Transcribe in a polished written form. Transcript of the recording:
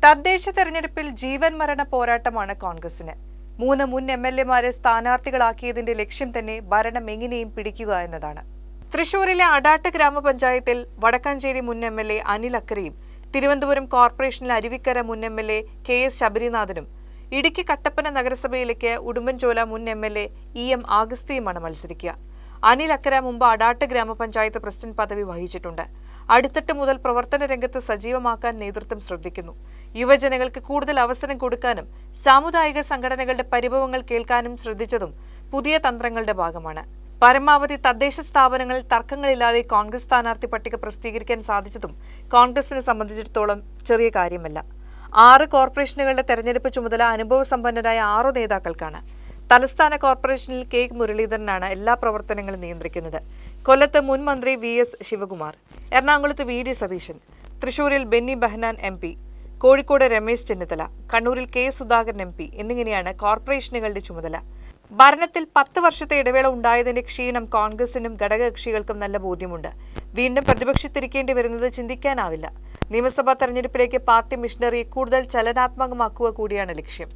തദ്ദേശ തെരഞ്ഞെടുപ്പിൽ ജീവൻ മരണ പോരാട്ടമാണ് കോൺഗ്രസിന്. 3 മുൻ എംഎൽഎമാരെ സ്ഥാനാർത്ഥികളാക്കിയതിന്റെ ലക്ഷ്യം തന്നെ ഭരണം എങ്ങനെയും പിടിക്കുക എന്നതാണ്. തൃശൂരിലെ അടാട്ട് ഗ്രാമപഞ്ചായത്തിൽ വടക്കാഞ്ചേരി മുൻ എംഎൽഎ അനിൽ അക്കരയും തിരുവനന്തപുരം കോർപ്പറേഷനിലെ അരുവിക്കര മുൻ എംഎൽഎ KS ശബരിനാഥനും ഇടുക്കി കട്ടപ്പന നഗരസഭയിലേക്ക് ഉടുമ്പൻചോല മുൻ എംഎൽഎ EM ആഗസ്തിയുമാണ് മത്സരിക്കുക. അനിൽ അക്കര മുമ്പ് അടാട്ട് ഗ്രാമപഞ്ചായത്ത് പ്രസിഡന്റ് പദവി വഹിച്ചിട്ടുണ്ട്. അടുത്തിട്ട് മുതൽ പ്രവർത്തന രംഗത്ത് സജീവമാക്കാൻ നേതൃത്വം ശ്രദ്ധിക്കുന്നു. യുവജനങ്ങൾക്ക് കൂടുതൽ അവസരം കൊടുക്കാനും സാമുദായിക സംഘടനകളുടെ പരിഭവങ്ങൾ കേൾക്കാനും ശ്രദ്ധിച്ചതും പുതിയ തന്ത്രങ്ങളുടെ ഭാഗമാണ്. പരമാവധി തദ്ദേശ സ്ഥാപനങ്ങളിൽ തർക്കങ്ങളില്ലാതെ കോൺഗ്രസ് സ്ഥാനാർത്ഥി പട്ടിക പ്രസിദ്ധീകരിക്കാൻ സാധിച്ചതും കോൺഗ്രസിനെ സംബന്ധിച്ചിടത്തോളം ചെറിയ കാര്യമല്ല. 6 കോർപ്പറേഷനുകളുടെ തെരഞ്ഞെടുപ്പ് ചുമതല അനുഭവസമ്പന്നരായ 6 നേതാക്കൾക്കാണ്. തലസ്ഥാന കോർപ്പറേഷനിൽ K മുരളീധരനാണ് എല്ലാ പ്രവർത്തനങ്ങളും നിയന്ത്രിക്കുന്നത്. കൊല്ലത്ത് മുൻ മന്ത്രി VS ശിവകുമാർ, എറണാകുളത്ത് VD സതീശൻ, തൃശൂരിൽ ബെന്നി ബെഹനാൻ MP, കോഴിക്കോട് രമേശ് ചെന്നിത്തല, കണ്ണൂരിൽ K സുധാകരൻ MP എന്നിങ്ങനെയാണ് കോർപ്പറേഷനുകളുടെ ചുമതല. ഭരണത്തിൽ 10 വർഷത്തെ ഇടവേള ഉണ്ടായതിന്റെ ക്ഷീണം കോൺഗ്രസിനും ഘടകകക്ഷികൾക്കും നല്ല ബോധ്യമുണ്ട്. വീണ്ടും പ്രതിപക്ഷത്തിരിക്കേണ്ടി വരുന്നത് ചിന്തിക്കാനാവില്ല. നിയമസഭാ തെരഞ്ഞെടുപ്പിലേക്ക് പാർട്ടി മിഷനറി കൂടുതൽ ചലനാത്മകമാക്കുക കൂടിയാണ് ലക്ഷ്യം.